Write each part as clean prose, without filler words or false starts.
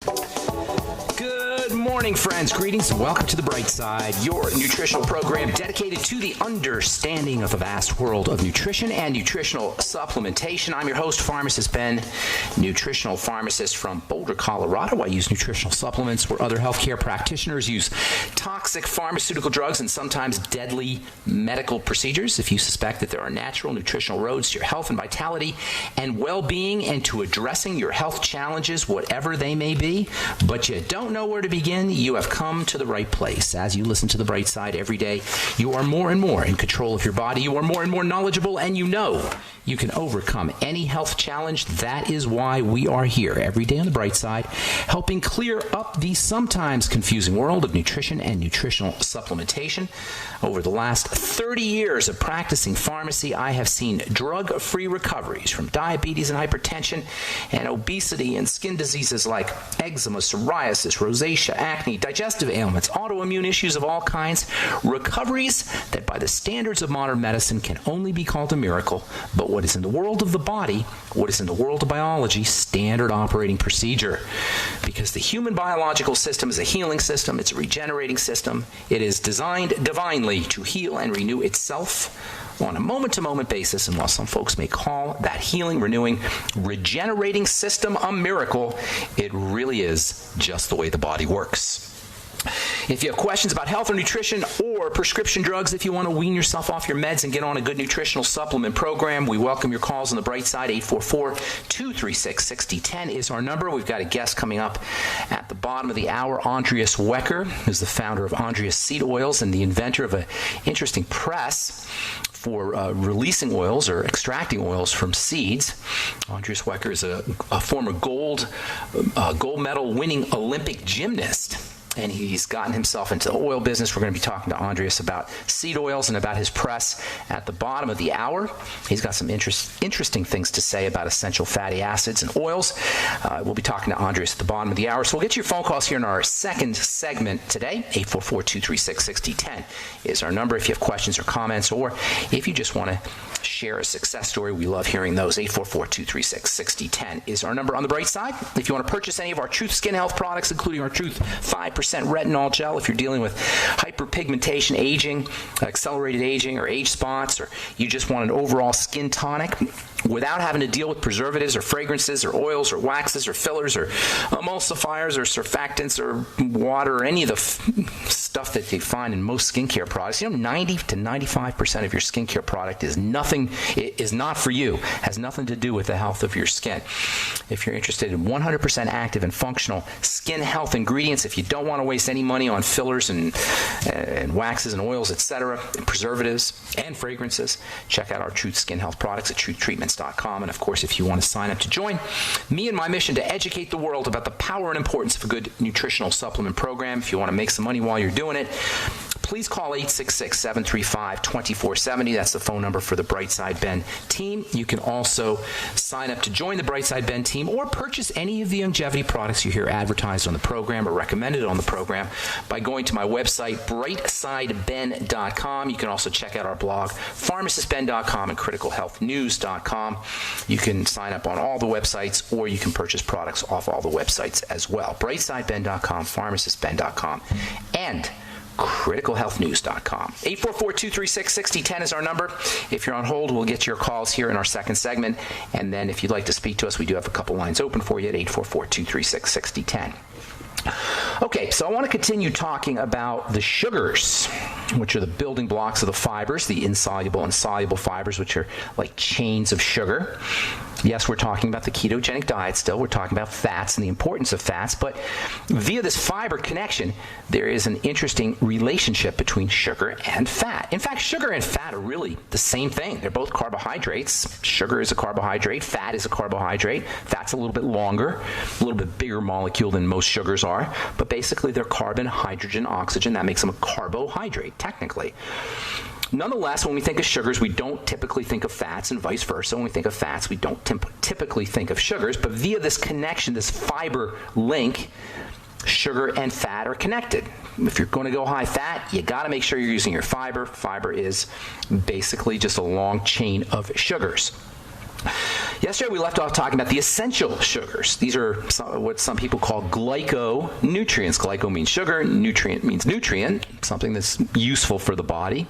Good morning, friends. Greetings and welcome to The Bright Side, your nutritional program dedicated to the understanding of the vast world of nutrition and nutritional supplementation. I'm your host, Pharmacist Ben, nutritional pharmacist from Boulder, Colorado. I use nutritional supplements where other healthcare practitioners use toxic pharmaceutical drugs and sometimes deadly medical procedures. If you suspect that there are natural nutritional roads to your health and vitality and well-being and to addressing your health challenges, whatever they may be, but you don't know where to begin, you have come to the right place. As you listen to The Bright Side every day, you are more and more in control of your body. You are more and more knowledgeable, and you know you can overcome any health challenge. That is why we are here every day on The Bright Side, helping clear up the sometimes confusing world of nutrition and nutritional supplementation. Over the last 30 years of practicing pharmacy, I have seen drug-free recoveries from diabetes and hypertension and obesity and skin diseases like eczema, psoriasis, rosacea, acne, digestive ailments, autoimmune issues of all kinds. Recoveries that by the standards of modern medicine can only be called a miracle, but what is in the world of the body, what is in the world of biology, standard operating procedure. Because the human biological system is a healing system, it's a regenerating system. It is designed divinely to heal and renew itself on a moment-to-moment basis, and while some folks may call that healing, renewing, regenerating system a miracle, it really is just the way the body works. If you have questions about health or nutrition or prescription drugs, if you want to wean yourself off your meds and get on a good nutritional supplement program, we welcome your calls on The Bright Side. 844-236-6010 is our number. We've got a guest coming up at the bottom of the hour, Andreas Wecker, who's the founder of Andreas Seed Oils and the inventor of an interesting press for releasing oils or extracting oils from seeds. Andreas Wecker is a former gold medal winning Olympic gymnast, and he's gotten himself into the oil business. We're going to be talking to Andreas about seed oils and about his press at the bottom of the hour. He's got some interesting things to say about essential fatty acids and oils. We'll be talking to Andreas at the bottom of the hour. So we'll get your phone calls here in our second segment today. 844-236-6010 is our number if you have questions or comments, or if you just want to share a success story. We love hearing those. 844-236-6010 is our number on The Bright Side. If you want to purchase any of our Truth Skin Health products, including our Truth 5% retinol gel, if you're dealing with hyperpigmentation, aging, accelerated aging, or age spots, or you just want an overall skin tonic without having to deal with preservatives or fragrances or oils or waxes or fillers or emulsifiers or surfactants or water or any of the stuff that you find in most skincare products. 90 to 95% of your skincare product is not for you, has nothing to do with the health of your skin. If you're interested in 100% active and functional skin health ingredients, if you don't want to waste any money on fillers and waxes and oils, etc., and preservatives and fragrances, check out our Truth Skin Health products at truthtreatments.com. And of course, if you want to sign up to join me and my mission to educate the world about the power and importance of a good nutritional supplement program, if you want to make some money while you're doing it, please call 866-735-2470. That's the phone number for the Brightside Ben team. You can also sign up to join the Brightside Ben team or purchase any of the longevity products you hear advertised on the program or recommended on the program by going to my website, brightsideben.com. You can also check out our blog, pharmacistben.com and criticalhealthnews.com. You can sign up on all the websites, or you can purchase products off all the websites as well. brightsideben.com, pharmacistben.com, and criticalhealthnews.com. 844-236-6010 is our number. If you're on hold, we'll get your calls here in our second segment. And then if you'd like to speak to us, we do have a couple lines open for you at 844-236-6010. Okay, so I want to continue talking about the sugars, which are the building blocks of the fibers, the insoluble and soluble fibers, which are like chains of sugar. Yes, we're talking about the ketogenic diet still. We're talking about fats and the importance of fats, but via this fiber connection, there is an interesting relationship between sugar and fat. In fact, sugar and fat are really the same thing. They're both carbohydrates. Sugar is a carbohydrate. Fat is a carbohydrate. Fat's a little bit longer, a little bit bigger molecule than most sugars are, but basically they're carbon, hydrogen, oxygen. That makes them a carbohydrate, technically. Nonetheless, when we think of sugars, we don't typically think of fats, and vice versa. When we think of fats, we don't typically think of sugars. But via this connection, this fiber link, sugar and fat are connected. If you're going to go high fat, you got to make sure you're using your fiber. Fiber is basically just a long chain of sugars. Yesterday we left off talking about the essential sugars. These are what some people call glyconutrients. Glyco means sugar, nutrient means nutrient, something that's useful for the body.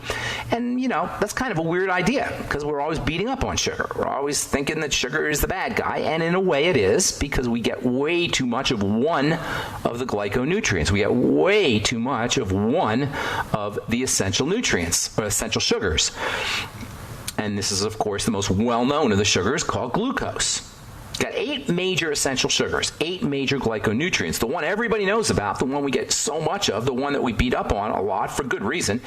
And, that's kind of a weird idea because we're always beating up on sugar. We're always thinking that sugar is the bad guy, and in a way it is because we get way too much of one of the glyconutrients. We get way too much of one of the essential nutrients or essential sugars. And this is, of course, the most well-known of the sugars called glucose. Got 8 major essential sugars, 8 major glyconutrients. The one everybody knows about, the one we get so much of, the one that we beat up on a lot for good reason,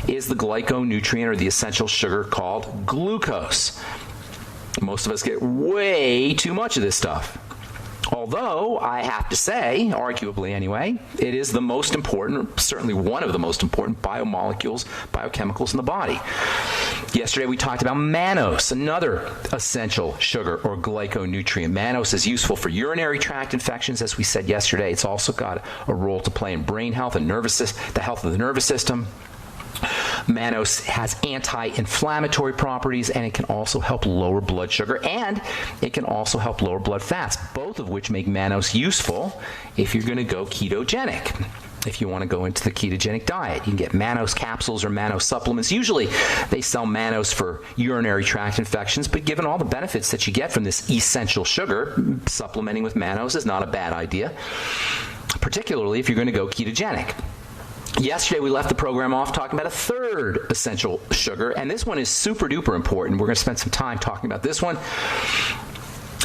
is the glyconutrient or the essential sugar called glucose. Most of us get way too much of this stuff. Although, I have to say, arguably anyway, it is the most important, certainly one of the most important biomolecules, biochemicals in the body. Yesterday we talked about mannose, another essential sugar or glyconutrient. Mannose is useful for urinary tract infections, as we said yesterday. It's also got a role to play in brain health and the health of the nervous system. Mannose has anti-inflammatory properties, and it can also help lower blood sugar, and it can also help lower blood fats, both of which make mannose useful if you're going to go ketogenic. If you want to go into the ketogenic diet, you can get mannose capsules or mannose supplements. Usually they sell mannose for urinary tract infections, but given all the benefits that you get from this essential sugar, supplementing with mannose is not a bad idea, particularly if you're going to go ketogenic. Yesterday, we left the program off talking about a third essential sugar, and this one is super duper important. We're going to spend some time talking about this one.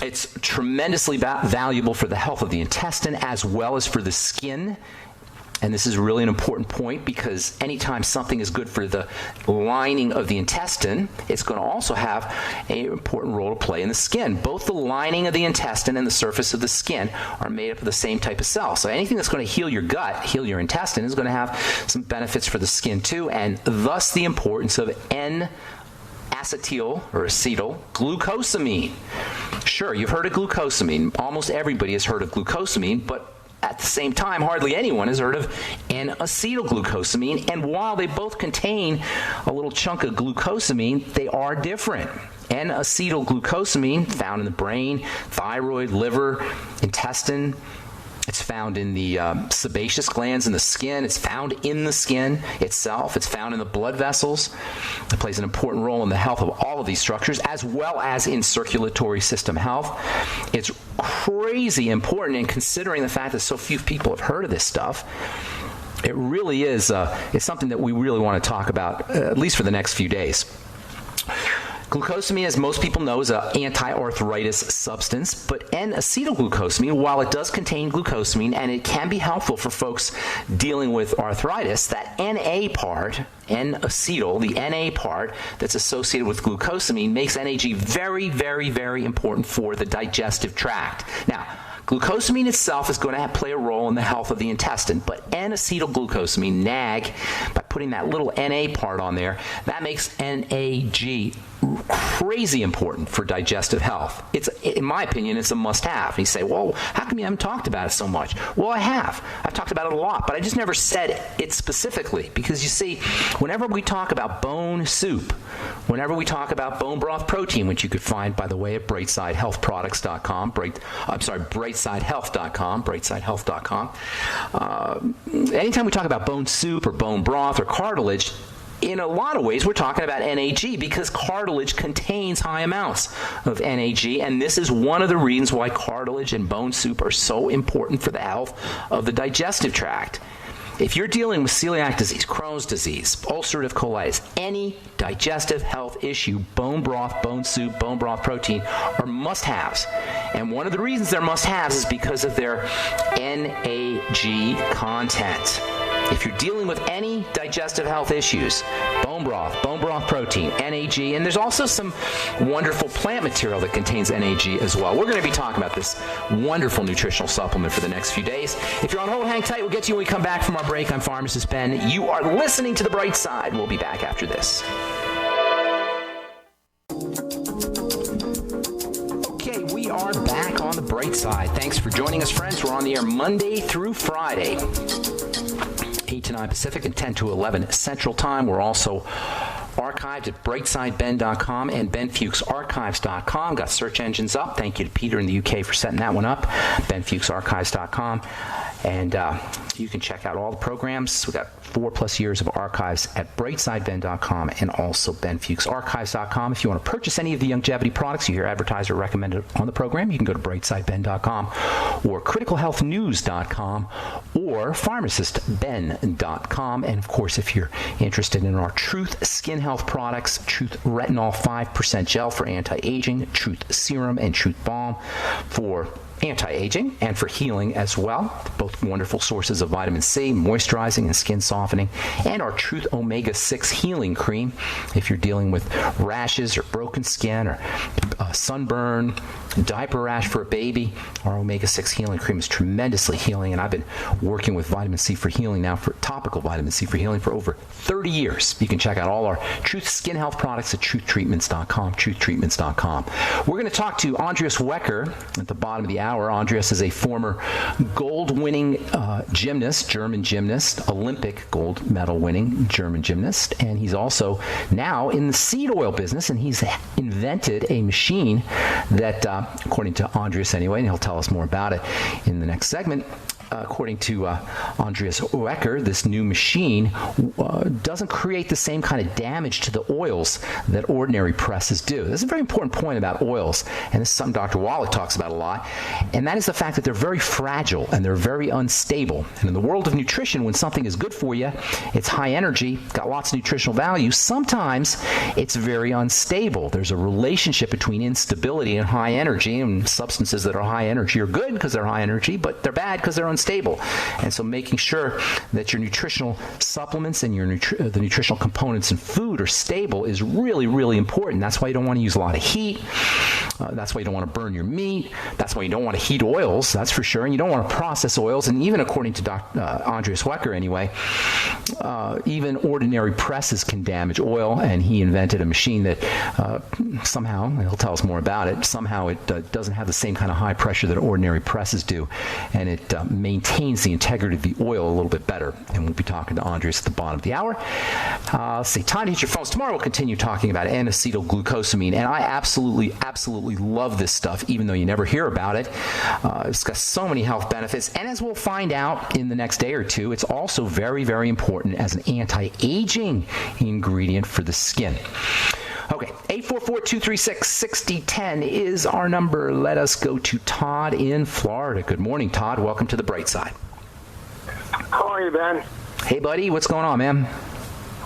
It's tremendously valuable for the health of the intestine as well as for the skin. And this is really an important point because anytime something is good for the lining of the intestine, it's going to also have an important role to play in the skin. Both the lining of the intestine and the surface of the skin are made up of the same type of cell. So anything that's going to heal your gut, heal your intestine, is going to have some benefits for the skin too, and thus the importance of N-acetyl or acetyl glucosamine. Sure, you've heard of glucosamine. Almost everybody has heard of glucosamine, but at the same time, hardly anyone has heard of N-acetylglucosamine, and while they both contain a little chunk of glucosamine, they are different. N-acetylglucosamine, found in the brain, thyroid, liver, intestine. It's found in the sebaceous glands in the skin. It's found in the skin itself. It's found in the blood vessels. It plays an important role in the health of all of these structures, as well as in circulatory system health. It's crazy important, and considering the fact that so few people have heard of this stuff, it really is it's something that we really want to talk about, at least for the next few days. Glucosamine, as most people know, is an anti-arthritis substance, but N-acetylglucosamine, while it does contain glucosamine and it can be helpful for folks dealing with arthritis, that NA part, N-acetyl, the NA part that's associated with glucosamine makes NAG very, very, very important for the digestive tract. Now, glucosamine itself is going to play a role in the health of the intestine, but N-acetylglucosamine, NAG, by putting that little NA part on there, that makes NAG crazy important for digestive health. It's, in my opinion, it's a must-have. And you say, well, how come you haven't talked about it so much? Well, I have. I've talked about it a lot, but I just never said it specifically because, you see, whenever we talk about bone soup, whenever we talk about bone broth protein, which you could find, by the way, at brightsidehealthproducts.com, brightsidehealth.com, anytime we talk about bone soup or bone broth or cartilage, in a lot of ways, we're talking about NAG because cartilage contains high amounts of NAG, and this is one of the reasons why cartilage and bone soup are so important for the health of the digestive tract. If you're dealing with celiac disease, Crohn's disease, ulcerative colitis, any digestive health issue, bone broth, bone soup, bone broth protein are must-haves. And one of the reasons they're must-haves is because of their NAG content. If you're dealing with any digestive health issues, bone broth protein, NAG, and there's also some wonderful plant material that contains NAG as well. We're going to be talking about this wonderful nutritional supplement for the next few days. If you're on hold, hang tight. We'll get to you when we come back from our break. I'm Pharmacist Ben. You are listening to The Bright Side. We'll be back after this. Okay, we are back on The Bright Side. Thanks for joining us, friends. We're on the air Monday through Friday, 8 to 9 Pacific and 10 to 11 Central Time. We're also archived at brightsideben.com and benfuchsarchives.com. Got search engines up. Thank you to Peter in the UK for setting that one up. benfuchsarchives.com. And you can check out all the programs. We've got 4+ years of archives at brightsideben.com and also benfuchsarchives.com. If you want to purchase any of the longevity products you hear advertised or recommended on the program, you can go to brightsideben.com or criticalhealthnews.com or pharmacistben.com. And of course, if you're interested in our Truth Skin Health products, Truth Retinol 5% Gel for anti-aging, Truth Serum, and Truth Balm for anti-aging and for healing as well. Both wonderful sources of vitamin C, moisturizing and skin softening, and our Truth Omega-6 Healing Cream. If you're dealing with rashes or broken skin or sunburn, diaper rash for a baby, our Omega-6 Healing Cream is tremendously healing, and I've been working with vitamin C for healing now, for topical vitamin C for healing, for over 30 years. You can check out all our Truth Skin Health products at truthtreatments.com, truthtreatments.com. We're going to talk to Andreas Wecker at the bottom of the hour. Andreas is a former gold-winning gymnast, German gymnast, Olympic gold medal-winning German gymnast, and he's also now in the seed oil business, and he's invented a machine that, according to Andreas anyway, and he'll tell us more about it in the next segment, according to Andreas Wecker, this new machine doesn't create the same kind of damage to the oils that ordinary presses do. This is a very important point about oils, and this is something Dr. Wallach talks about a lot, and that is the fact that they're very fragile and they're very unstable. And in the world of nutrition, when something is good for you, it's high energy, got lots of nutritional value, sometimes it's very unstable. There's a relationship between instability and high energy, and substances that are high energy are good because they're high energy, but they're bad because they're unstable. And so making sure that your nutritional supplements and your the nutritional components in food are stable is really, really important. That's why you don't want to use a lot of heat. That's why you don't want to burn your meat. That's why you don't want to heat oils, that's for sure. And you don't want to process oils. And even according to Andreas Wecker anyway, even ordinary presses can damage oil. And he invented a machine that somehow, and he'll tell us more about it, somehow it doesn't have the same kind of high pressure that ordinary presses do. And it maintains the integrity of the oil a little bit better. And we'll be talking to Andreas at the bottom of the hour. Let's see, time to hit your phones. Tomorrow we'll continue talking about N-acetylglucosamine. And I absolutely love this stuff, even though you never hear about it. It's got so many health benefits. And as we'll find out in the next day or two, it's also very, very important as an anti-aging ingredient for the skin. Okay, 844-236-6010 is our number. Let us go to Todd in Florida. Good morning, Todd. Welcome to the Bright Side. How are you, Ben? Hey, buddy. What's going on, man?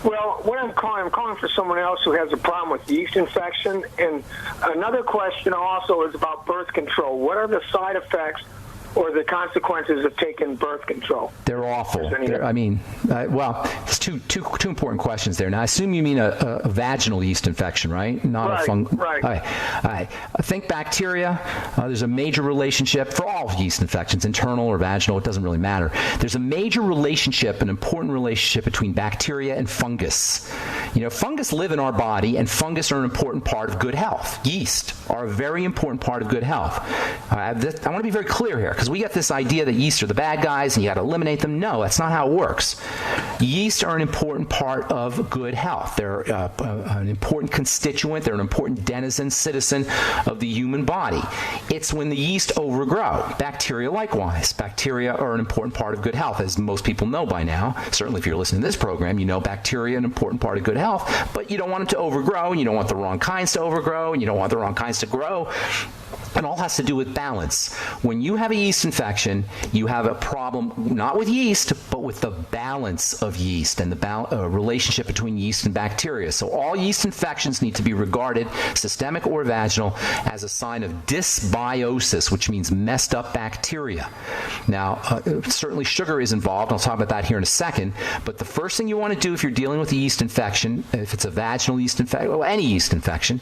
Well, what I'm calling for someone else who has a problem with yeast infection. And another question also is about birth control. What are the side effects or the consequences of taking birth control? They're awful. It's two important questions there. Now, I assume you mean a vaginal yeast infection, right? Not a fungal. Right. All right. I think bacteria, there's a major relationship for all yeast infections, internal or vaginal, it doesn't really matter. There's a major relationship, an important relationship between bacteria and fungus. You know, fungus live in our body, and fungus are an important part of good health. Yeast are a very important part of good health. I want to be very clear here, because we get this idea that yeast are the bad guys and you got to eliminate them. No, that's not how it works. Yeast are an important part of good health. They're an important constituent. They're an important citizen of the human body. It's when the yeast overgrow. Bacteria likewise. Bacteria are an important part of good health, as most people know by now. Certainly if you're listening to this program, you know bacteria are an important part of good health, but you don't want them to overgrow, and you don't want the wrong kinds to overgrow, and you don't want the wrong kinds to grow. It all has to do with balance. When you have a yeast infection, you have a problem not with yeast, but with the balance of yeast and the relationship between yeast and bacteria. So all yeast infections need to be regarded, systemic or vaginal, as a sign of dysbiosis, which means messed up bacteria. Now, certainly sugar is involved. I'll talk about that here in a second. But the first thing you want to do if you're dealing with a yeast infection, if it's a vaginal yeast infection, or any yeast infection,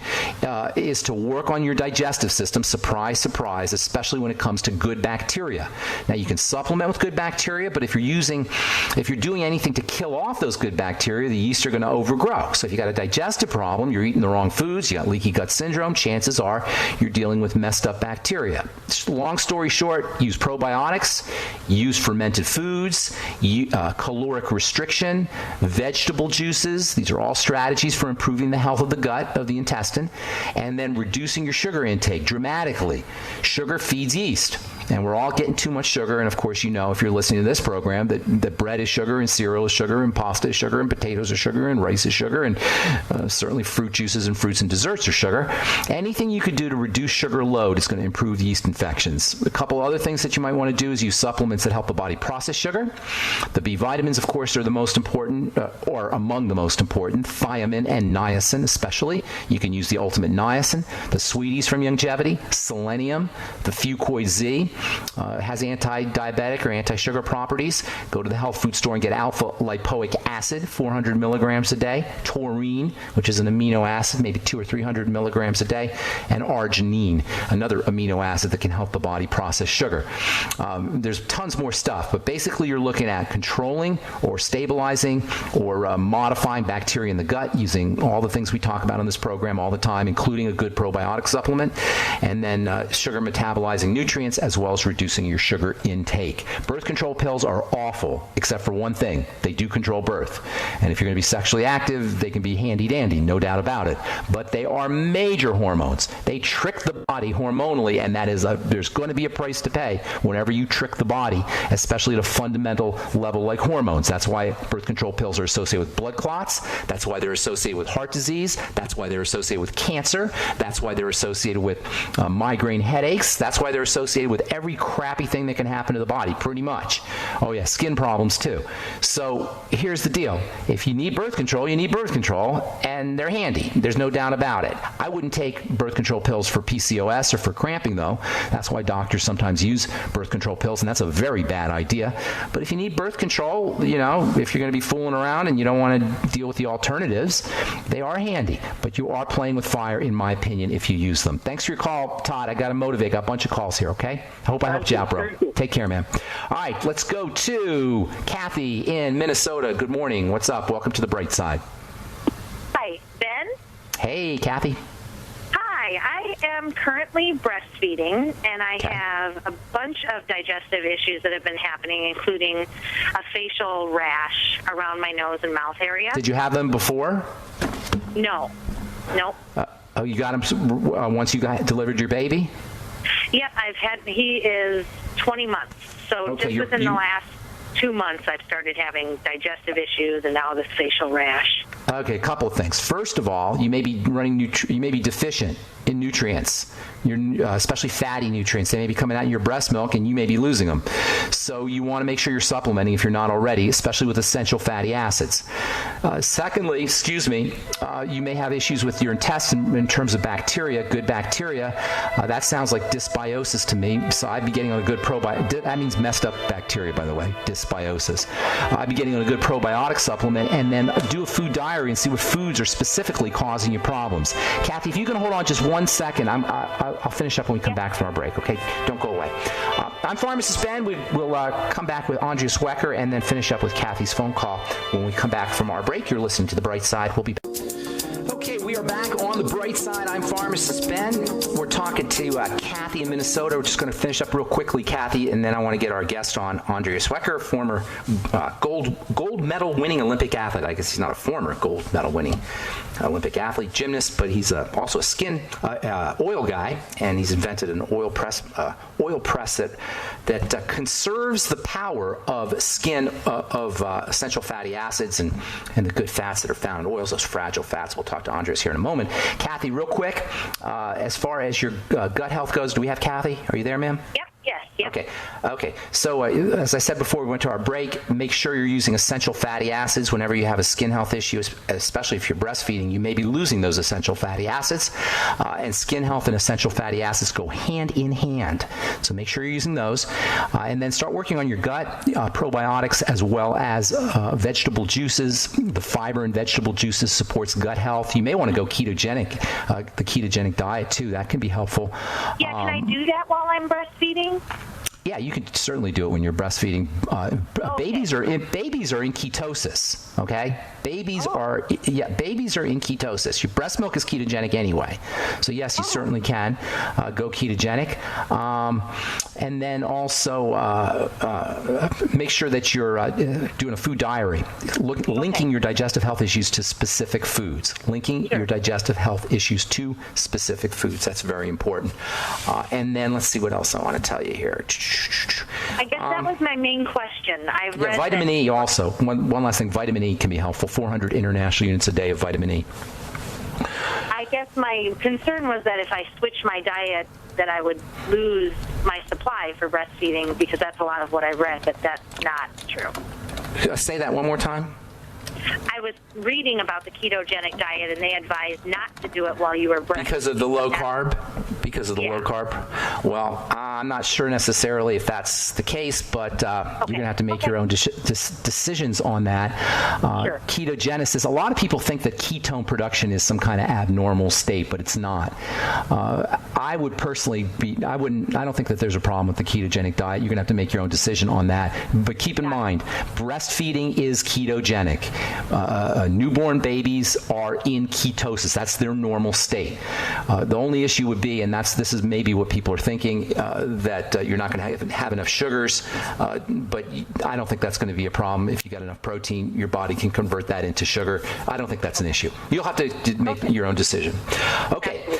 is to work on your digestive system, surprise, surprise, especially when it comes to good bacteria. Now, you can supplement with good bacteria, but if you're doing anything to kill off those good bacteria, the yeast are going to overgrow. So if you got a digestive problem, you're eating the wrong foods, you got leaky gut syndrome, chances are you're dealing with messed up bacteria. Long story short, use probiotics, use fermented foods, caloric restriction, vegetable juices. These are all strategies for improving the health of the gut, of the intestine, and then reducing your sugar intake dramatically. Sugar feeds yeast, and we're all getting too much sugar. And of course, you know, if you're listening to this program, that bread is sugar, and cereal is sugar, and pasta is sugar, and potatoes are sugar, and rice is sugar, and certainly fruit juices and fruits and desserts are sugar. Anything you could do to reduce sugar load is going to improve yeast infections. A couple other things that you might want to do is use supplements that help the body process sugar. The B vitamins, of course, are the most important, or among the most important. Thiamine and niacin, especially. You can use the Ultimate Niacin. The Sweeties from Longevity, selenium, the Fuchs Z has anti-diabetic or anti-sugar properties. Go to the health food store and get alpha lipoic acid, 400 milligrams a day. Taurine, which is an amino acid, maybe 200 or 300 milligrams a day. And arginine, another amino acid that can help the body process sugar. There's tons more stuff, but basically you're looking at controlling or stabilizing or modifying bacteria in the gut using all the things we talk about on this program all the time, including a good probiotic supplement, and then sugar metabolizing nutrients, as well as reducing your sugar intake. Birth control pills are awful, except for one thing. They do control birth. And if you're going to be sexually active, they can be handy-dandy, no doubt about it. But they are major hormones. They trick the body hormonally, and that is there's going to be a price to pay whenever you trick the body, especially at a fundamental level like hormones. That's why birth control pills are associated with blood clots. That's why they're associated with heart disease. That's why they're associated with cancer. That's why they're associated with migraine headaches. That's why they're associated with every crappy thing that can happen to the body, pretty much. Oh yeah, skin problems too. So here's the deal. If you need birth control, you need birth control, and they're handy. There's no doubt about it. I wouldn't take birth control pills for PCOS or for cramping, though. That's why doctors sometimes use birth control pills, and that's a very bad idea. But if you need birth control, you know, if you're going to be fooling around and you don't want to deal with the alternatives, they are handy. But you are playing with fire, in my opinion, if you use them. Thanks for your call, Todd. I got to motivate. Got a bunch of calls here, okay? I hope I helped you out, bro. Take care, man. All right, let's go to Kathy in Minnesota. Good morning. What's up? Welcome to the bright side. Hi, Ben. Hey, Kathy. Hi, I am currently breastfeeding, and I have a bunch of digestive issues that have been happening, including a facial rash around my nose and mouth area. Did you have them before? No. Oh, you got them once you delivered your baby? Yep, he is 20 months. So Okay, just within the last 2 months, I've started having digestive issues and now this facial rash. Okay, a couple of things. First of all, you may be deficient in nutrients, especially fatty nutrients. They may be coming out in your breast milk, and you may be losing them. So you want to make sure you're supplementing if you're not already, especially with essential fatty acids. Secondly, you may have issues with your intestine in terms of bacteria, good bacteria. That sounds like dysbiosis to me. So I'd be getting on a good probiotic. That means messed up bacteria, by the way, dysbiosis. I'd be getting on a good probiotic supplement, and then do a food diary and see what foods are specifically causing you problems. Kathy, if you can hold on just 1 second, I'll finish up when we come back from our break, okay? Don't go away. I'm Pharmacist Ben. We'll come back with Andrea Swecker and then finish up with Kathy's phone call when we come back from our break. You're listening to The Bright Side. We'll be back. Okay, we are back on The Bright Side. I'm Pharmacist Ben. We're talking to Kathy in Minnesota. We're just going to finish up real quickly, Kathy, and then I want to get our guest on, Andrea Swecker, former gold medal winning Olympic athlete. I guess he's not a former gold medal winning Olympic athlete, gymnast, but he's also a skin oil guy, and he's invented an oil press that conserves the power of skin of essential fatty acids and the good fats that are found in oils, those fragile fats. We'll talk to Andres here in a moment. Kathy, real quick, as far as your gut health goes, do we have Kathy? Are you there, ma'am? Yep. Yes. Yep. Okay. So as I said before we went to our break, make sure you're using essential fatty acids whenever you have a skin health issue, especially if you're breastfeeding. You may be losing those essential fatty acids, and skin health and essential fatty acids go hand in hand. So make sure you're using those, and then start working on your gut, probiotics, as well as vegetable juices. The fiber in vegetable juices supports gut health. You may want to go ketogenic, the ketogenic diet too. That can be helpful. Yeah, can I do that while I'm breastfeeding? Yeah, you can certainly do it when you're breastfeeding. Okay. Babies are in ketosis. Okay, babies are in ketosis. Your breast milk is ketogenic anyway, so yes, you certainly can go ketogenic. And then also make sure that you're doing a food diary, linking your digestive health issues to specific foods. Linking your digestive health issues to specific foods. That's very important. And then let's see what else I want to tell you here. I guess that was my main question. I've read vitamin E also. One last thing, vitamin E can be helpful. 400 international units a day of vitamin E. I guess my concern was that if I switch my diet, that I would lose my supply for breastfeeding, because that's a lot of what I read, but that's not true. Say that one more time. I was reading about the ketogenic diet, and they advised not to do it while you were breastfeeding. Because of the low carb? Because of the low carb? Well, I'm not sure necessarily if that's the case, but you're going to have to make your own decisions on that. Ketogenesis, a lot of people think that ketone production is some kind of abnormal state, but it's not. I would personally I don't think that there's a problem with the ketogenic diet. You're going to have to make your own decision on that. But keep in mind, breastfeeding is ketogenic. Newborn babies are in ketosis. That's their normal state. The only issue would be, and this is maybe what people are thinking, that you're not going to have enough sugars, but I don't think that's going to be a problem. If you got enough protein, your body can convert that into sugar. I don't think that's an issue. You'll have to make your own decision. Okay.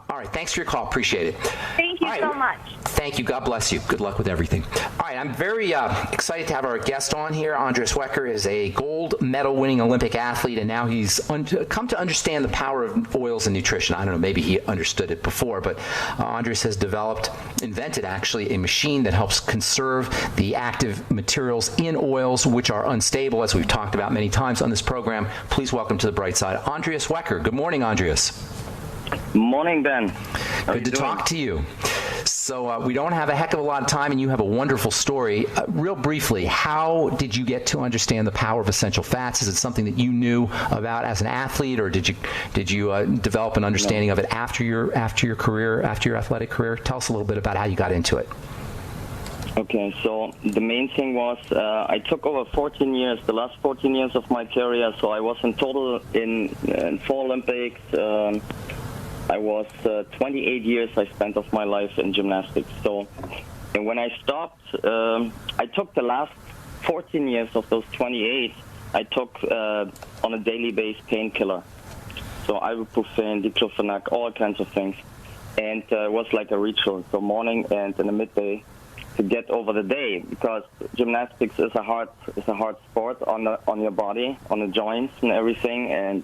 All right. Thanks for your call. Appreciate it. Thank you so much. Thank you. God bless you. Good luck with everything. All right. I'm very excited to have our guest on here. Andreas Wecker is a gold medal winning Olympic athlete, and now he's come to understand the power of oils and nutrition. I don't know, maybe he understood it before, but Andreas has invented actually, a machine that helps conserve the active materials in oils, which are unstable, as we've talked about many times on this program. Please welcome to the bright side, Andreas Wecker. Good morning, Andreas. Morning, Ben. Good to talk to you. So we don't have a heck of a lot of time, and you have a wonderful story. Real briefly, how did you get to understand the power of essential fats? Is it something that you knew about as an athlete, or did you develop an understanding of it after your athletic career? Tell us a little bit about how you got into it. Okay, so the main thing was I took over the last 14 years of my career, so I was in total in 4 Olympics. I was 28 years I spent of my life in gymnastics. So, and when I stopped, I took the last 14 years of those 28, I took on a daily basis painkiller. So ibuprofen, diclofenac, all kinds of things. And it was like a ritual, so morning and in the midday, to get over the day, because gymnastics is a hard sport on your body, on the joints and everything, and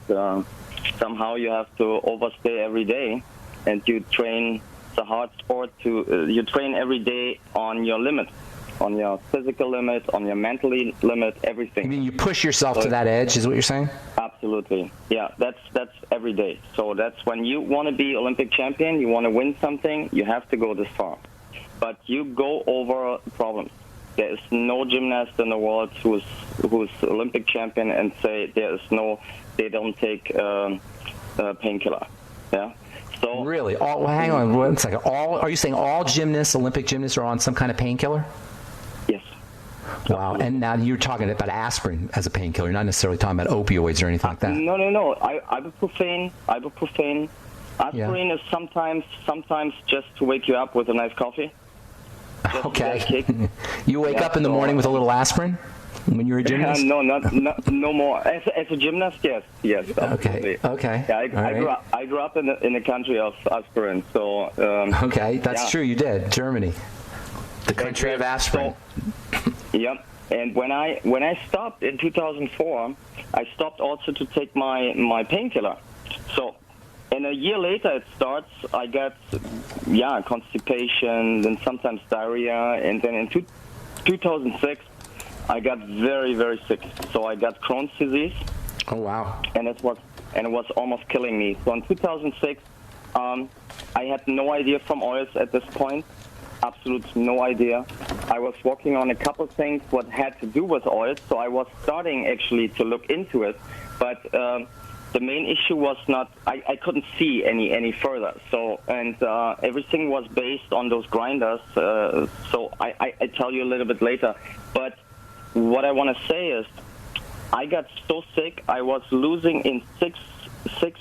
somehow you have to overstay every day, and you train. It's a hard sport you train every day on your limit, on your physical limit, on your mental limit, everything. You mean you push yourself to that edge, is what you're saying? Absolutely. Yeah, that's every day. So that's when you want to be Olympic champion, you want to win something, you have to go this far. But you go over problems. There is no gymnast in the world who's Olympic champion and say they don't take painkiller. Yeah. So really, hang on one second. Are you saying all gymnasts, Olympic gymnasts, are on some kind of painkiller? Yes. Wow. And now you're talking about aspirin as a painkiller. You're not necessarily talking about opioids or anything like that. No. Ibuprofen. Aspirin is sometimes just to wake you up with a nice coffee. Okay. You wake up in the morning with a little aspirin when you're a gymnast? No more. As a gymnast, yes. Okay. Yeah, I grew up in the country of aspirin, so. Okay, that's true. You did. Germany, the country of aspirin. Yep. And when I stopped in 2004, I stopped also to take my painkiller. So. And a year later it starts, I get, constipation, then sometimes diarrhea, and then in 2006, I got very, very sick. So I got Crohn's disease. Oh, wow. And it was almost killing me. So in 2006, I had no idea from oils at this point. Absolutely no idea. I was working on a couple things what had to do with oils, so I was starting actually to look into it. But the main issue was not, I couldn't see any further. So, and everything was based on those grinders. So I tell you a little bit later. But what I want to say is, I got so sick, I was losing in six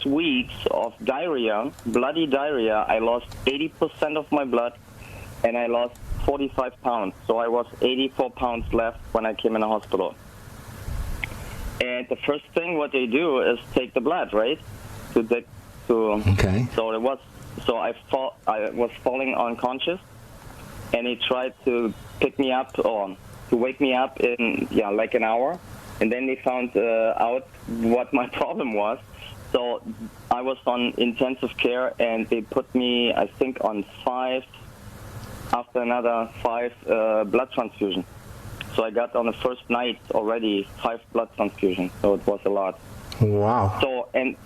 weeks of diarrhea, bloody diarrhea. I lost 80% of my blood, and I lost 45 pounds. So I was 84 pounds left when I came in the hospital. And the first thing what they do is take the blood, right? Okay. So I was falling unconscious, and he tried to pick me up or to wake me up in like an hour, and then they found out what my problem was. So I was on intensive care, and they put me, I think, on 5 blood transfusions. So I got on the first night already 5 blood transfusions. So it was a lot. Wow. So and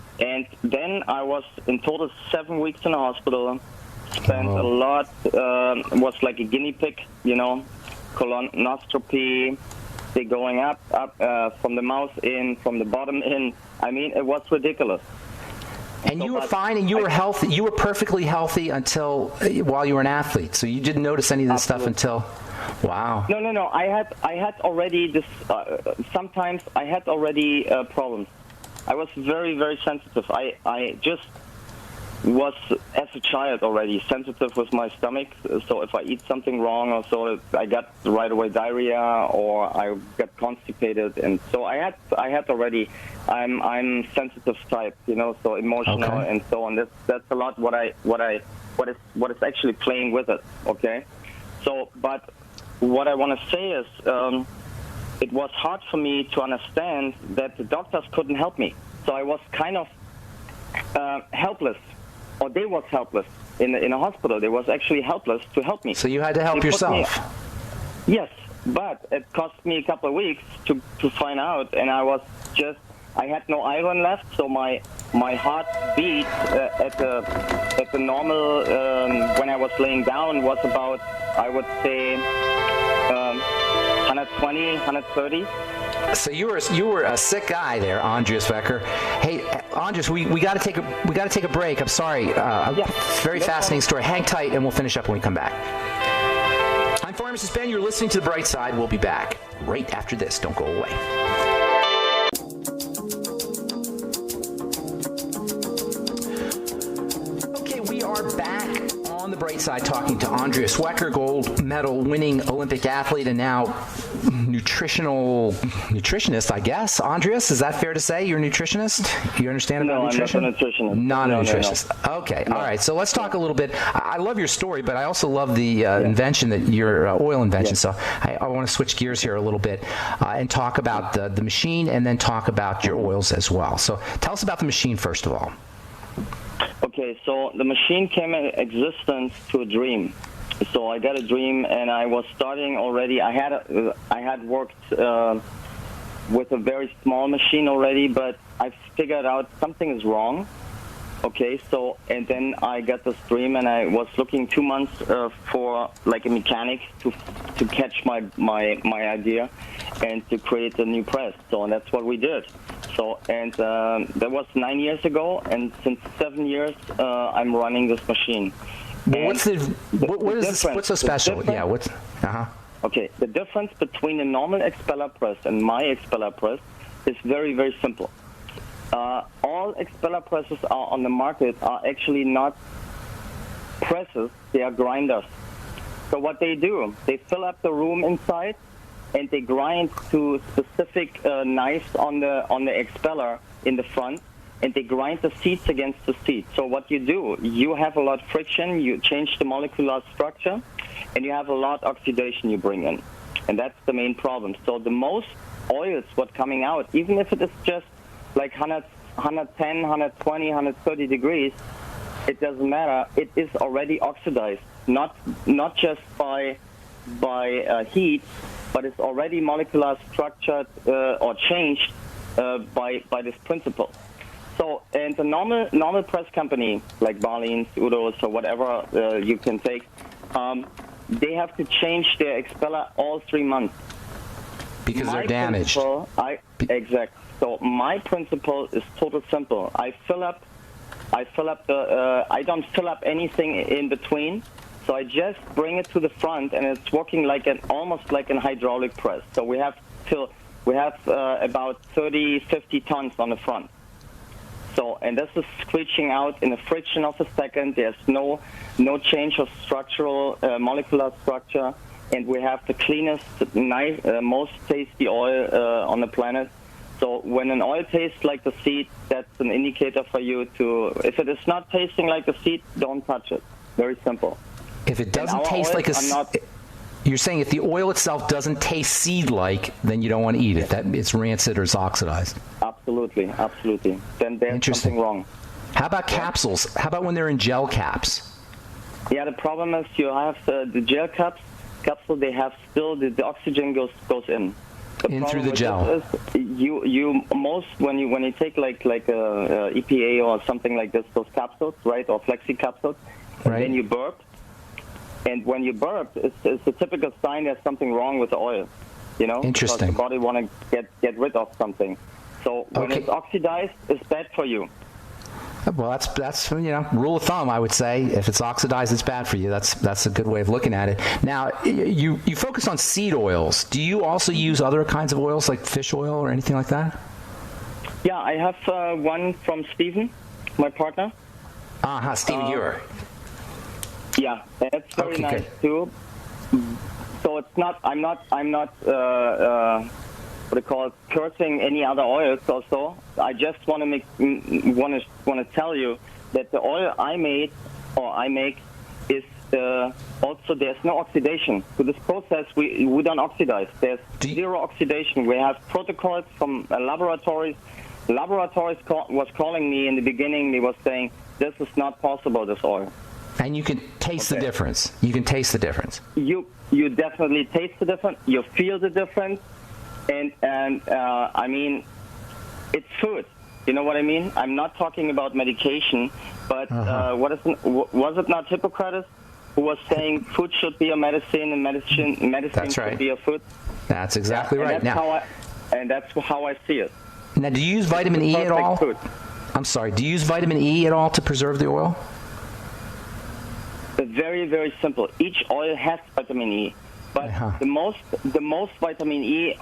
then I was in total 7 weeks in the hospital. Spent a lot. Was like a guinea pig, colonoscopy. They going up from the mouth in, from the bottom in. I mean, it was ridiculous. And you were fine, and you were healthy. You were perfectly healthy while you were an athlete. So you didn't notice any of this stuff until. Wow. No. I had already this. Sometimes I had already problems. I was very, very sensitive. I just was, as a child already, sensitive with my stomach. So if I eat something wrong or so, I got right away diarrhea or I get constipated. And so I had already. I'm sensitive type, so emotional and so on. That's a lot what is actually playing with it. Okay. So, but what I want to say is, it was hard for me to understand that the doctors couldn't help me. So I was kind of helpless, or they was helpless in a hospital. They was actually helpless to help me. So you had to help yourself. Yes, but it cost me a couple of weeks to find out, and I had no iron left, so my heart beat at the normal when I was laying down was about, I would say, 120, 130. So you were a sick guy there, Andreas Wecker. Hey, Andreas, we got to take a break. I'm sorry. Very fascinating story. Hang tight, and we'll finish up when we come back. I'm Pharmacist Ben. You're listening to The Bright Side. We'll be back right after this. Don't go away. We are back on The Bright Side talking to Andreas Wecker, gold medal winning Olympic athlete and now nutritionist, I guess. Andreas, is that fair to say? You're a nutritionist? You understand about nutrition? I'm not a nutritionist. Not a nutritionist. No. Okay. No. All right. So let's talk a little bit. I love your story, but I also love the invention, your oil invention. So I want to switch gears here a little bit and talk about the machine and then talk about your oils as well. So tell us about the machine first of all. Okay, so the machine came in existence to a dream. So I got a dream, and I was starting already. I had worked with a very small machine already, but I figured out something is wrong. Okay, so and then I got this dream, and I was looking 2 months for like a mechanic to catch my idea and to create a new press. So and that's what we did. So and that was 9 years ago, and since 7 years I'm running this machine. Well, what's so special? Yeah, what's Okay, the difference between a normal expeller press and my expeller press is very, very simple. All expeller presses on the market are actually not presses, they are grinders. So what they do, they fill up the room inside and they grind to specific knives on the expeller in the front, and they grind the seats against the seat. So what you do, you have a lot of friction, you change the molecular structure, and you have a lot of oxidation you bring in. And that's the main problem. So the most oils what coming out, even if it is just like 100 110, 120, 130 degrees, it doesn't matter. It is already oxidized, not just by heat, but it's already molecular structured or changed by this principle. So, and the normal press company like Barleans, Udo's, or whatever you can take, they have to change their expeller all 3 months because they're damaged. Exact. So my principle is total simple. I don't fill up anything in between. So I just bring it to the front, and it's working like almost like an hydraulic press. So we have about 30, 50 tons on the front. So, and this is screeching out in a fraction of a second. There's no change of structural molecular structure, and we have the cleanest, most tasty oil on the planet. So when an oil tastes like the seed, that's an indicator for you to. If it is not tasting like the seed, don't touch it. Very simple. If it doesn't taste like you're saying if the oil itself doesn't taste seed-like, then you don't want to eat it. That it's rancid or it's oxidized. Absolutely. Then there's something wrong. How about capsules? How about when they're in gel caps? Yeah, the problem is you have the gel capsule. They have still the oxygen goes in. In through the gel. When you take like a EPA or something like this, those capsules, right, or flexi capsules, and then you burp. And when you burp, it's a typical sign there's something wrong with the oil, Interesting. Because the body want to get rid of something. So when it's oxidized, it's bad for you. Well, that's rule of thumb, I would say. If it's oxidized, it's bad for you. That's a good way of looking at it. Now, you focus on seed oils. Do you also use other kinds of oils like fish oil or anything like that? Yeah, I have one from Stephen, my partner. Stephen Ewer. Yeah, it's very nice too. So it's not. I'm not. What do you call it? Cursing any other oils. Also, I just want to tell you that the oil I make is also there's no oxidation. To this process, we don't oxidize. There's zero oxidation. We have protocols from laboratories. Laboratories was calling me in the beginning. They were saying this is not possible. This oil. And you can taste the difference. You can taste the difference. You definitely taste the difference. You feel the difference, and I mean, it's food. You know what I mean? I'm not talking about medication, but was it not Hippocrates who was saying food should be a medicine and medicine should be a food? That's exactly right. That's how I see it. Now, do you use vitamin E at all? Food. I'm sorry. Do you use vitamin E at all to preserve the oil? Very, very simple. Each oil has vitamin E, but the most vitamin E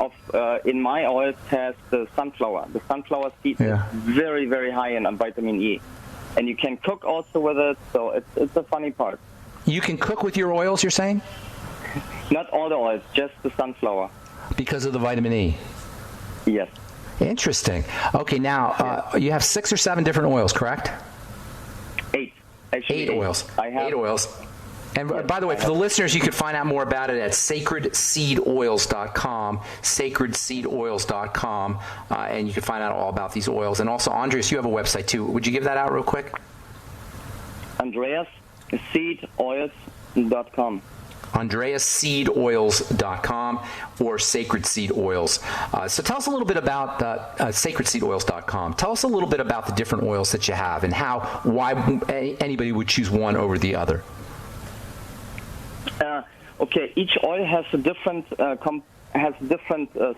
in my oils has the sunflower. The sunflower seed is very, very high in vitamin E, and you can cook also with it. So it's a funny part. You can cook with your oils, you're saying? Not all the oils, just the sunflower. Because of the vitamin E. Yes. Interesting. Okay, now you have 6 or 7 different oils, correct? 8. Actually, 8 oils. I have 8 oils. And by the way, for the listeners, you can find out more about it at sacredseedoils.com, sacredseedoils.com, and you can find out all about these oils. And also, Andreas, you have a website too. Would you give that out real quick? AndreasSeedOils.com. AndreasSeedOils.com or Sacred Seed Oils. So tell us a little bit about SacredSeedOils.com. Tell us a little bit about the different oils that you have and why anybody would choose one over the other. Okay, each oil has a different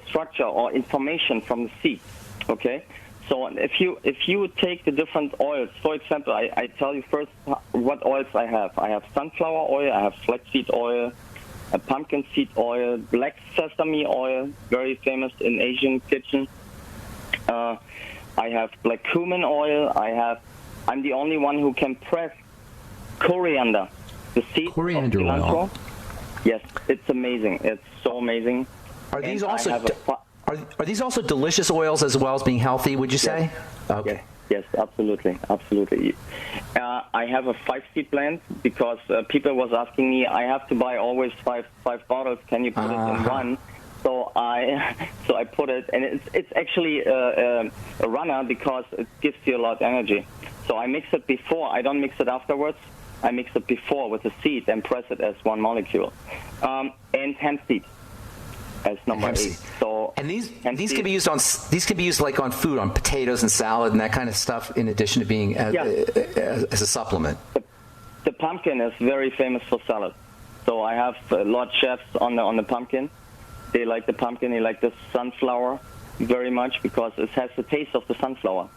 structure or information from the seed. Okay, so if you take the different oils, for example, I tell you first what oils I have. I have sunflower oil, I have flaxseed oil, a pumpkin seed oil, black sesame oil, very famous in Asian kitchen. I have black cumin oil. I'm the only one who can press coriander. The seed coriander oil. Yes, it's amazing. It's so amazing. Are these also are these also delicious oils as well as being healthy? Would you say? Okay. Yes, absolutely. I have a 5-seed blend because people was asking me. I have to buy always five bottles. Can you put it in one? So I put it, and it's actually a runner because it gives you a lot of energy. So I mix it before. I don't mix it afterwards. I mix it before with the seed and press it as one molecule. And hemp seed as number 8. So and these can be used like on food, on potatoes and salad and that kind of stuff, in addition to being as a supplement. The pumpkin is very famous for salad. So I have a lot of chefs on the pumpkin. They like the pumpkin. They like the sunflower very much because it has the taste of the sunflower.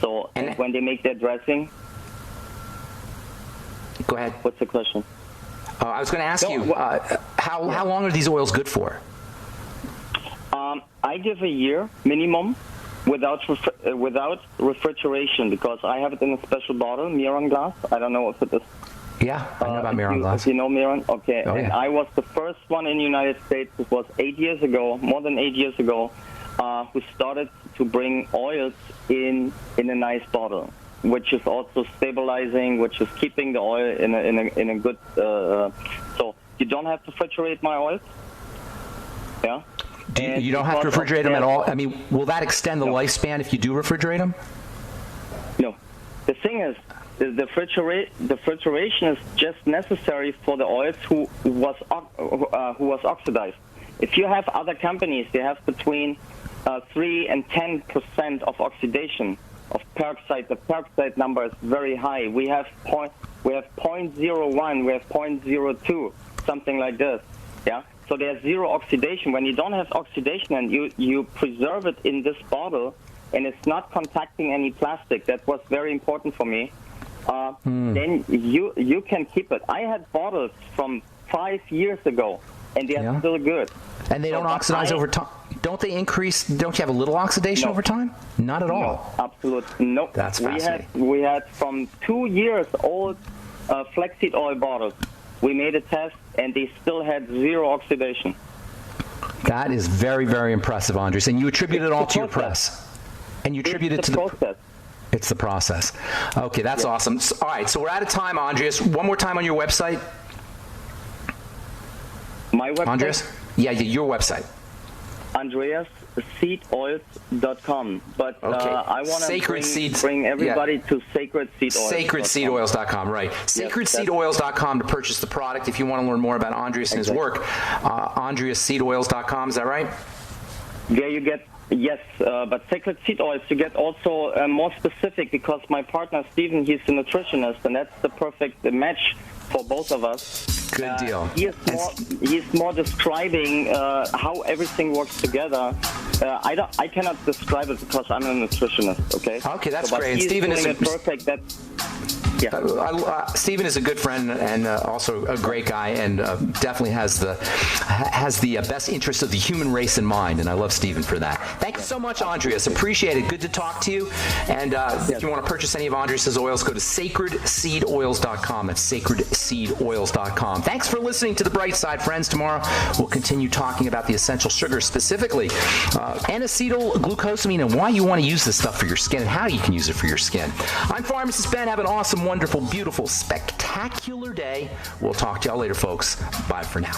So and when they make their dressing. Go ahead. What's the question? I was going to ask you, how long are these oils good for? I give a year minimum without refrigeration because I have it in a special bottle, Miron glass. I don't know if it is. Yeah, I know about Miron glass. If you know Miron? Okay. Oh, and I was the first one in the United States, it was 8 years ago, more than 8 years ago, who started to bring oils in a nice bottle, which is also stabilizing, which is keeping the oil in a good. So you don't have to refrigerate my oils. Yeah. You don't have to refrigerate them at all? I mean, will that extend the lifespan if you do refrigerate them? No. The thing is, the refrigeration is just necessary for the oils who was oxidized. If you have other companies, they have between 3 and 10% of oxidation of peroxide. The peroxide number is very high. We have 0.01, we have 0.02, something like this. Yeah. So there's zero oxidation. When you don't have oxidation and you preserve it in this bottle, and it's not contacting any plastic, that was very important for me. Then you can keep it. I had bottles from 5 years ago, and they are still good. And they don't oxidize over time. Don't they increase? Don't you have a little oxidation over time? Not at all. No, absolutely no. That's fascinating. We had from 2 years old flaxseed oil bottles. We made a test, and they still had zero oxidation. That is very, very impressive, Andres. And you attribute it all to your press. And you attribute it to the process. It's the process. Okay, that's awesome. So, all right, so we're out of time, Andreas. One more time on your website. My website? Andreas? Yeah, your website. AndreasSeedoils.com. But I want to bring everybody to Sacred Seed Oils. SacredSeedOils.com, right. SacredSeedOils.com to purchase the product if you want to learn more about Andreas and his work. AndreasSeedOils.com, is that right? Yeah, you get... Yes, but Sacred Seed Oils, you get also more specific because my partner, Steven, he's a nutritionist, and that's the perfect match for both of us. Good deal. He's more describing how everything works together. I cannot describe it because I'm a nutritionist, okay? Okay, that's great. And Steven is perfect. Steven is a good friend and also a great guy, and definitely has the best interest of the human race in mind. And I love Steven for that. Thank you so much, Andreas. Appreciate it. Good to talk to you. And if you want to purchase any of Andreas's oils, go to SacredSeedOils.com. That's SacredSeedOils.com. Thanks for listening to The Bright Side, friends. Tomorrow we'll continue talking about the essential sugars, specifically N-acetylglucosamine, and why you want to use this stuff for your skin and how you can use it for your skin. I'm Pharmacist Ben. Have an awesome, wonderful, beautiful, spectacular day. We'll talk to y'all later, folks. Bye for now.